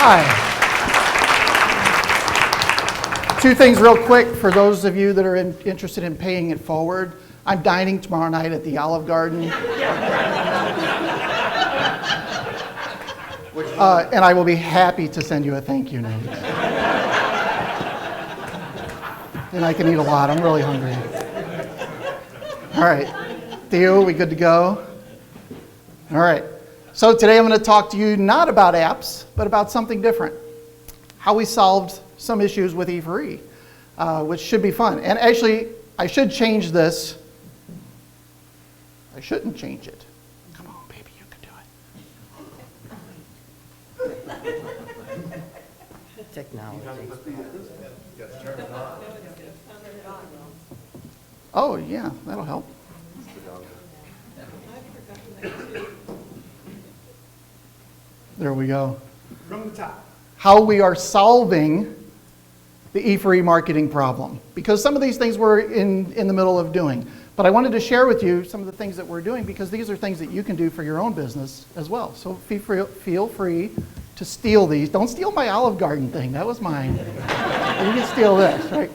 Hi. Two things real quick for those of you that are interested in paying it forward. I'm dining tomorrow night at the Olive Garden. And I will be happy to send you a thank you note. And I can eat a lot. I'm really hungry. All right. Theo, we good to go? All right. So today I'm going to talk to you not about apps, but about something different. How we solved some issues with E4E, which should be fun. And actually, I should change this. I shouldn't change it. Come on, baby, you can do it. Technology. Oh, yeah, that'll help. There we go. From the top. How we are solving the E4E marketing problem. Because some of these things we're in the middle of doing. But I wanted to share with you some of the things that we're doing because these are things that you can do for your own business as well. So feel free to steal these. Don't steal my Olive Garden thing. That was mine. You can steal this, right?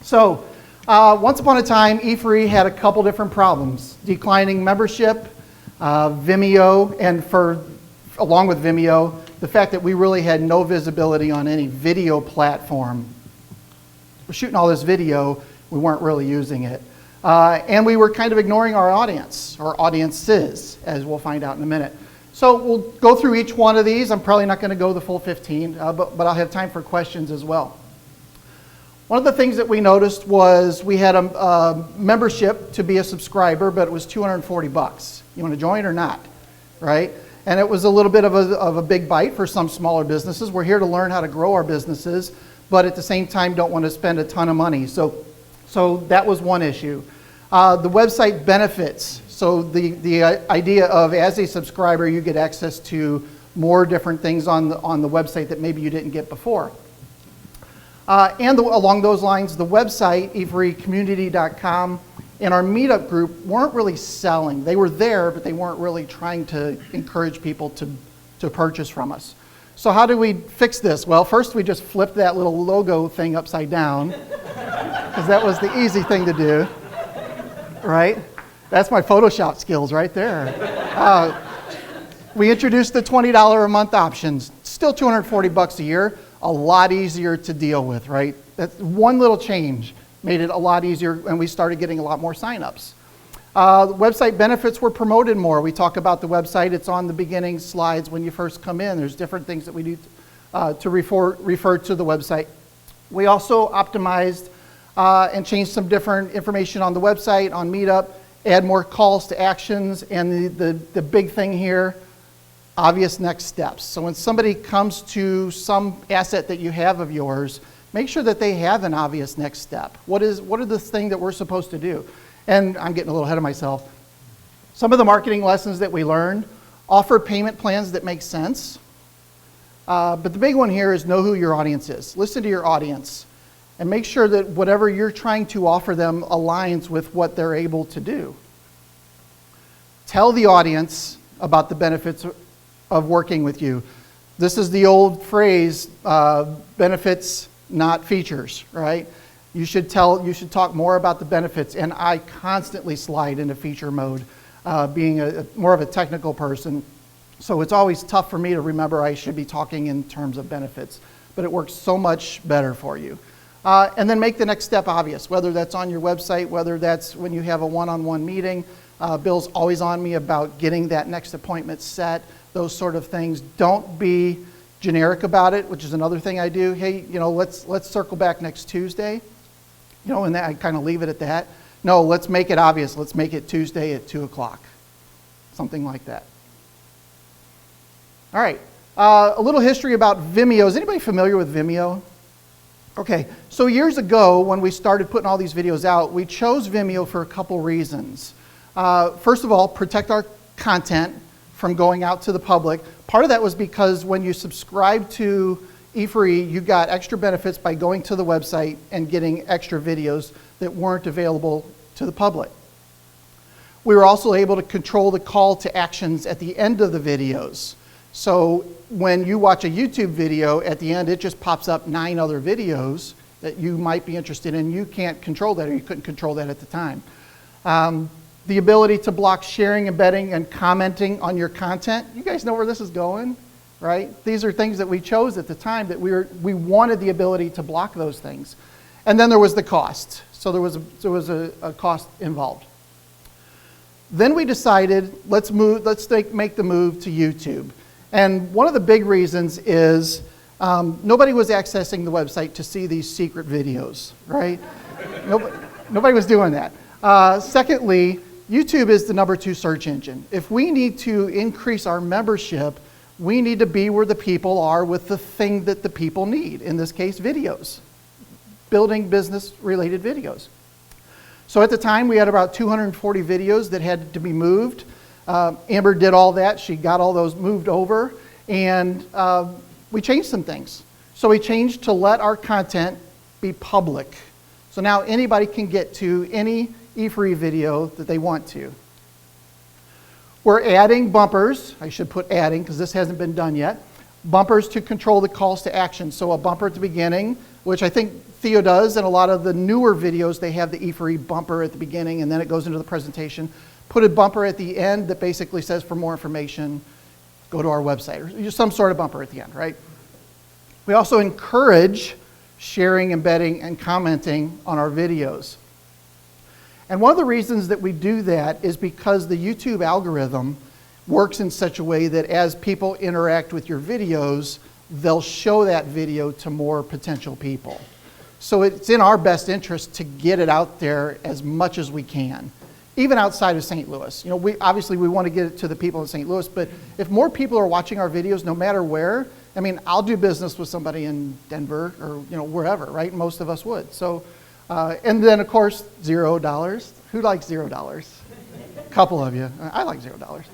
So once upon a time, E4E had a couple different problems. Declining membership, Vimeo, and along with Vimeo, the fact that we really had no visibility on any video platform. We're shooting all this video, we weren't really using it. And we were kind of ignoring our audience, or audiences, as we'll find out in a minute. So we'll go through each one of these. I'm probably not going to go the full 15, but I'll have time for questions as well. One of the things that we noticed was we had a membership to be a subscriber, but it was $240. You want to join or not, right? And it was a little bit of a big bite for some smaller businesses. We're here to learn how to grow our businesses, but at the same time don't want to spend a ton of money. So that was one issue. The website benefits. So the idea of as a subscriber, you get access to more different things on the website that maybe you didn't get before. Along those lines, the website, e4ecommunity.com, and our meetup group weren't really selling. They were there, but they weren't really trying to encourage people to purchase from us. So how do we fix this? Well, first we just flipped that little logo thing upside down, because that was the easy thing to do, right? That's my Photoshop skills right there. We introduced the $20 a month options. Still $240 a year, a lot easier to deal with, right? That's one little change made it a lot easier, and we started getting a lot more signups. The website benefits were promoted more. We talk about the website. It's on the beginning slides when you first come in. There's different things that we do to refer to the website. We also optimized and changed some different information on the website, on Meetup, add more calls to actions, and the big thing here, obvious next steps. So when somebody comes to some asset that you have of yours, make sure that they have an obvious next step. What are the things that we're supposed to do? And I'm getting a little ahead of myself. Some of the marketing lessons that we learned: offer payment plans that make sense. But the big one here is know who your audience is. Listen to your audience and make sure that whatever you're trying to offer them aligns with what they're able to do. Tell the audience about the benefits of working with you. This is the old phrase, benefits, not features, right? You should talk more about the benefits, and I constantly slide into feature mode, being more of a technical person. So it's always tough for me to remember I should be talking in terms of benefits, but it works so much better for you. And then make the next step obvious, whether that's on your website, whether that's when you have a one-on-one meeting. Bill's always on me about getting that next appointment set, those sort of things. Don't be generic about it, which is another thing I do. Hey, let's circle back next Tuesday. And I kind of leave it at that. No, let's make it obvious. Let's make it Tuesday at 2 o'clock. Something like that. All right. A little history about Vimeo. Is anybody familiar with Vimeo? Okay. So years ago, when we started putting all these videos out, we chose Vimeo for a couple reasons. First of all, protect our content from going out to the public. Part of that was because when you subscribe to E4E, you got extra benefits by going to the website and getting extra videos that weren't available to the public. We were also able to control the call to actions at the end of the videos. So when you watch a YouTube video, at the end it just pops up 9 other videos that you might be interested in. You can't control that, or you couldn't control that at the time. The ability to block sharing, embedding, and commenting on your content. You guys know where this is going, right? These are things that we chose at the time that we wanted the ability to block those things. And then there was the cost. So there was a cost involved. Then we decided, let's make the move to YouTube. And one of the big reasons is nobody was accessing the website to see these secret videos, right? Nobody was doing that. Secondly, YouTube is the #2 search engine. If we need to increase our membership, we need to be where the people are with the thing that the people need, in this case, videos, building business-related videos. So at the time, we had about 240 videos that had to be moved. Amber did all that. She got all those moved over, and we changed some things. So we changed to let our content be public. So now anybody can get to any E4E video that they want to. We're adding bumpers. I should put adding because this hasn't been done yet. Bumpers to control the calls to action. So a bumper at the beginning, which I think Theo does, and a lot of the newer videos, they have the E4E bumper at the beginning and then it goes into the presentation. Put a bumper at the end that basically says, for more information, go to our website, or some sort of bumper at the end, right? We also encourage sharing, embedding, and commenting on our videos. And one of the reasons that we do that is because the YouTube algorithm works in such a way that as people interact with your videos, they'll show that video to more potential people. So it's in our best interest to get it out there as much as we can, even outside of St. Louis. You know, we want to get it to the people in St. Louis, but if more people are watching our videos, no matter where, I mean, I'll do business with somebody in Denver or wherever, right? Most of us would. So, and then of course, $0. Who likes $0? A couple of you. I like $0,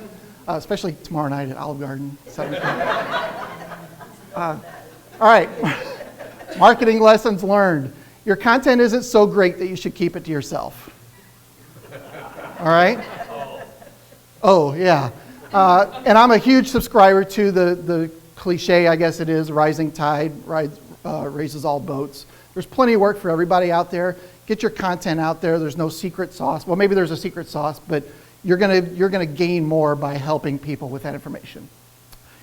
especially tomorrow night at Olive Garden. 7 o'clock. All right. Marketing lessons learned. Your content isn't so great that you should keep it to yourself. All right? Oh, yeah. And I'm a huge subscriber to the cliche, I guess it is, rising tide raises all boats. There's plenty of work for everybody out there. Get your content out there. There's no secret sauce. Well, maybe there's a secret sauce, but you're gonna gain more by helping people with that information.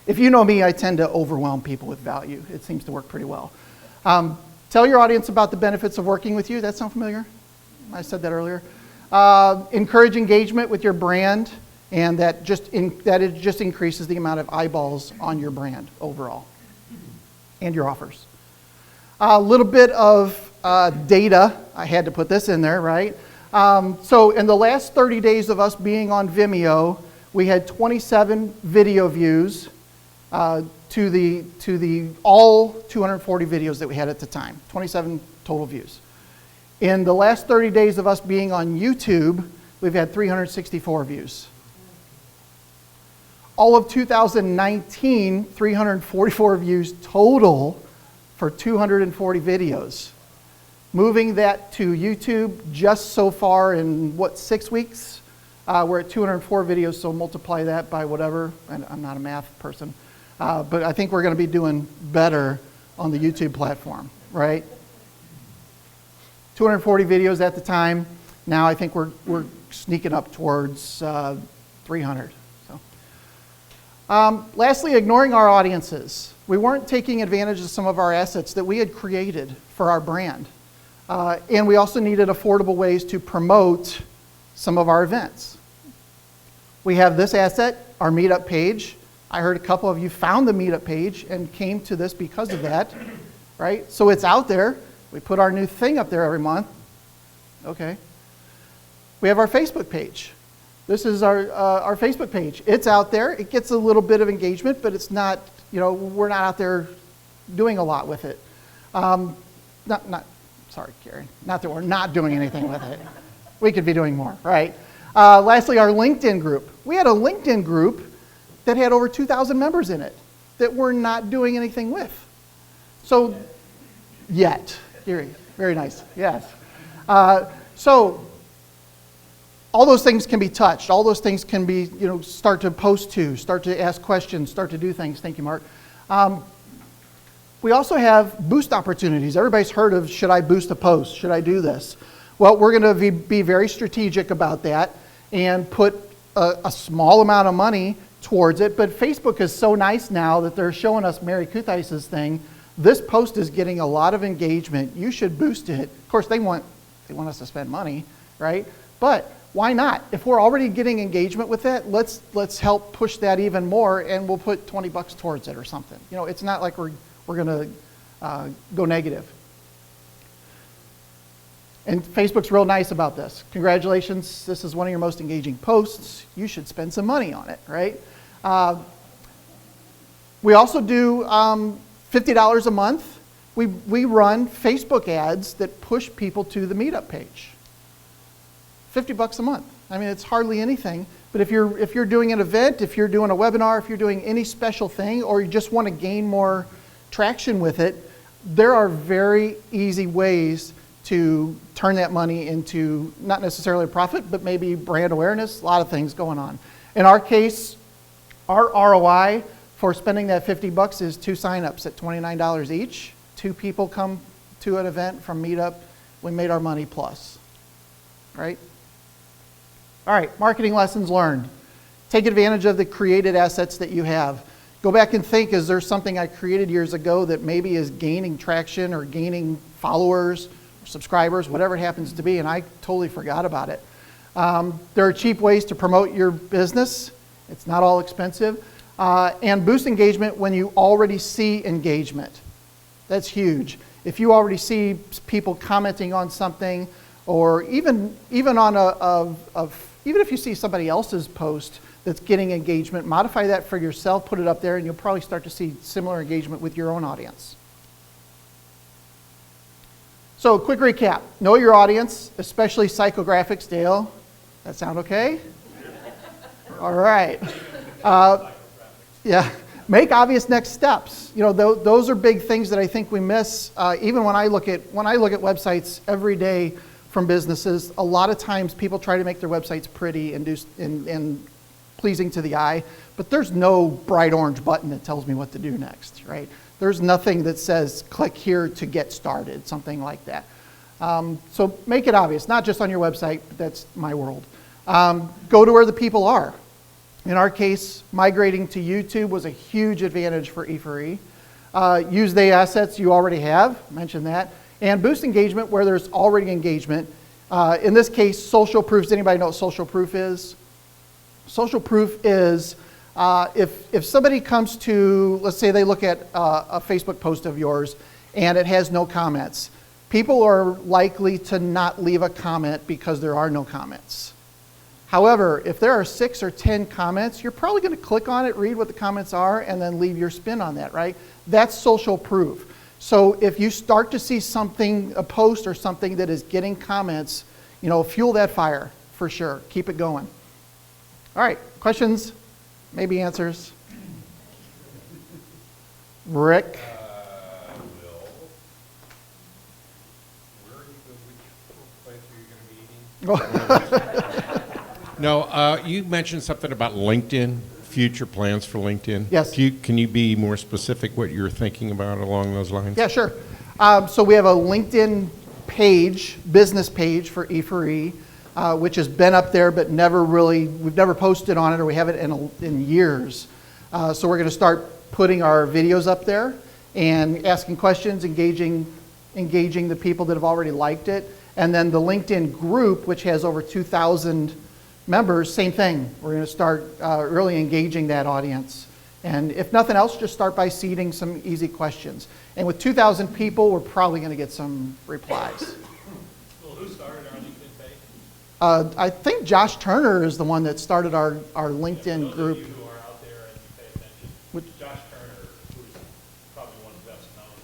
If you know me, I tend to overwhelm people with value. It seems to work pretty well. Tell your audience about the benefits of working with you. That sound familiar? I said that earlier. Encourage engagement with your brand, and that it just increases the amount of eyeballs on your brand overall and your offers. A little bit of data. I had to put this in there, right? So in the last 30 days of us being on Vimeo, we had 27 video views to the all 240 videos that we had at the time. 27 total views. In the last 30 days of us being on YouTube, we've had 364 views. All of 2019, 344 views total for 240 videos. Moving that to YouTube just so far in, 6 weeks? We're at 204 videos, so multiply that by whatever. And I'm not a math person. But I think we're going to be doing better on the YouTube platform, right? 240 videos at the time. Now I think we're sneaking up towards 300. So, lastly, ignoring our audiences. We weren't taking advantage of some of our assets that we had created for our brand. And we also needed affordable ways to promote some of our events. We have this asset, our meetup page. I heard a couple of you found the meetup page and came to this because of that, right? So it's out there. We put our new thing up there every month. Okay. We have our Facebook page. This is our Facebook page. It's out there. It gets a little bit of engagement, but it's not, we're not out there doing a lot with it. Sorry, Karen. Not that we're not doing anything with it. We could be doing more, right? Lastly, our LinkedIn group. We had a LinkedIn group that had over 2,000 members in it that we're not doing anything with. So, yet. Very nice, yes. So, all those things can be touched. All those things can be, start to post to, start to ask questions, start to do things. Thank you, Mark. We also have boost opportunities. Everybody's heard of, should I boost a post? Should I do this? Well, we're going to be very strategic about that and put a small amount of money towards it. But Facebook is so nice now that they're showing us Mary Kuthice's thing. This post is getting a lot of engagement. You should boost it. Of course, they want us to spend money, right? But why not? If we're already getting engagement with it, let's help push that even more, and we'll put $20 towards it or something. It's not like we're going to go negative. And Facebook's real nice about this. Congratulations, this is one of your most engaging posts. You should spend some money on it, right? We also do $50 a month. We run Facebook ads that push people to the meetup page. $50 a month. I mean, it's hardly anything. But if you're doing an event, if you're doing a webinar, if you're doing any special thing, or you just want to gain more traction with it, there are very easy ways to turn that money into not necessarily a profit, but maybe brand awareness, a lot of things going on. In our case, our ROI for spending that $50 is 2 signups at $29 each. 2 people come to an event from Meetup. We made our money plus, right? All right, marketing lessons learned. Take advantage of the created assets that you have. Go back and think, is there something I created years ago that maybe is gaining traction or gaining followers, or subscribers, whatever it happens to be, and I totally forgot about it. There are cheap ways to promote your business. It's not all expensive. And boost engagement when you already see engagement. That's huge. If you already see people commenting on something, or even on even if you see somebody else's post that's getting engagement, modify that for yourself, put it up there, and you'll probably start to see similar engagement with your own audience. So, quick recap. Know your audience, especially psychographics. Dale, that sound okay? All right. Yeah. Make obvious next steps. Those are big things that I think we miss. Even when I look at websites every day from businesses, a lot of times people try to make their websites pretty and pleasing to the eye, but there's no bright orange button that tells me what to do next, right? There's nothing that says click here to get started, something like that. So make it obvious, not just on your website, but that's my world. Go to where the people are. In our case, migrating to YouTube was a huge advantage for E4E. Use the assets you already have, mentioned that, and boost engagement where there's already engagement. In this case, social proof. Does anybody know what social proof is? Social proof is if somebody comes to, let's say they look at a Facebook post of yours and it has no comments, people are likely to not leave a comment because there are no comments. However, if there are 6 or 10 comments, you're probably going to click on it, read what the comments are, and then leave your spin on that, right? That's social proof. So if you start to see something, a post or something that is getting comments, fuel that fire for sure. Keep it going. All right, questions, maybe answers. Rick? Will, which place are you going to be eating? No, you mentioned something about LinkedIn, future plans for LinkedIn. Yes. Can you be more specific what you're thinking about along those lines? Yeah, sure. So we have a LinkedIn page, business page for E4E, which has been up there but we've never posted on it, or we haven't in years. So we're going to start putting our videos up there and asking questions, engaging the people that have already liked it. And then the LinkedIn group, which has over 2,000 members, same thing. We're going to start really engaging that audience. And if nothing else, just start by seeding some easy questions. And with 2,000 people, we're probably going to get some replies. Well, who started our LinkedIn page? I think Josh Turner is the one that started our LinkedIn group. Those of you who are out there and you pay attention, Josh Turner, who's probably one of the best known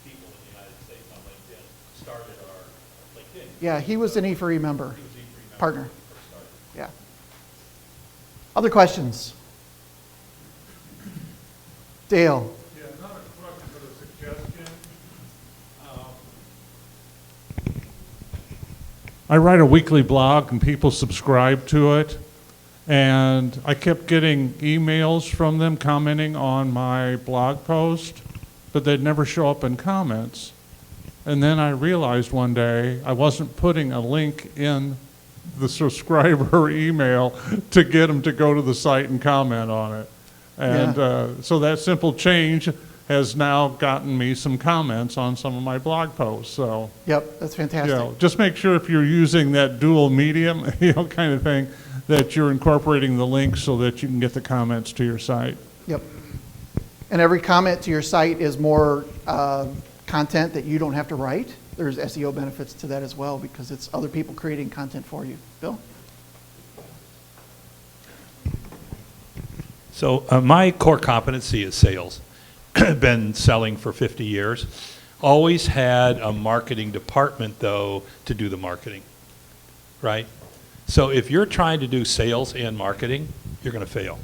people in the United States on LinkedIn, started our LinkedIn. Yeah, he was an E4E member, He was E3 member partner. when he first started. Yeah. Other questions? Dale? Yeah, not a question, but a suggestion. I write a weekly blog and people subscribe to it. And I kept getting emails from them commenting on my blog post, but they'd never show up in comments. And then I realized one day I wasn't putting a link in the subscriber email to get them to go to the site and comment on it. And so that simple change has now gotten me some comments on some of my blog posts. So, Yep, that's fantastic. you know, just make sure if you're using that dual medium, kind of thing, that you're incorporating the links so that you can get the comments to your site. Yep. And every comment to your site is more content that you don't have to write. There's SEO benefits to that as well because it's other people creating content for you. Bill? So my core competency is sales. Been selling for 50 years. Always had a marketing department, though, to do the marketing, right? So if you're trying to do sales and marketing, you're going to fail.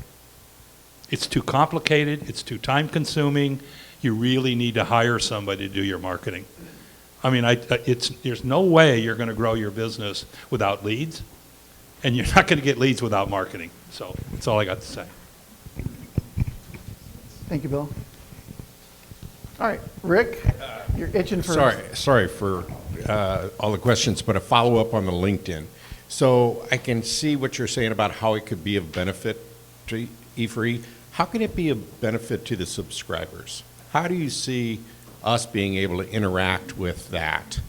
It's too complicated. It's too time-consuming. You really need to hire somebody to do your marketing. I mean, there's no way you're going to grow your business without leads, and you're not going to get leads without marketing. So that's all I got to say. Thank you, Bill. All right, Rick, you're itching for... Sorry for all the questions, but a follow-up on the LinkedIn. So I can see what you're saying about how it could be of benefit to E4E. How can it be a benefit to the subscribers? How do you see us being able to interact with that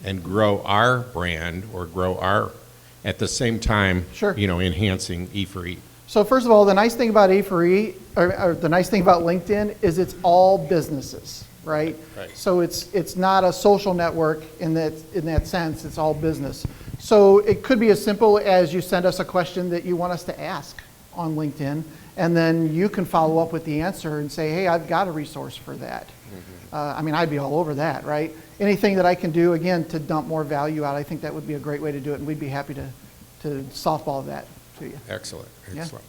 and grow our brand or grow our, at the same time, Sure. Enhancing E4E? So first of all, the nice thing about E4E, or the nice thing about LinkedIn is it's all businesses, right? Right. So it's not a social network in that sense, it's all business. So it could be as simple as you send us a question that you want us to ask on LinkedIn, and then you can follow up with the answer and say, hey, I've got a resource for that. I mean, I'd be all over that, right? Anything that I can do, again, to dump more value out, I think that would be a great way to do it, and we'd be happy to softball that to you. Excellent, Yeah. excellent.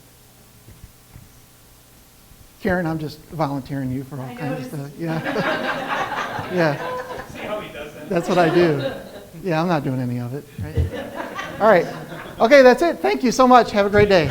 Karen, I'm just volunteering you for all kinds of stuff. Yeah. Yeah. See how he does that? That's what I do. Yeah, I'm not doing any of it. Right? All right. Okay, that's it. Thank you so much. Have a great day.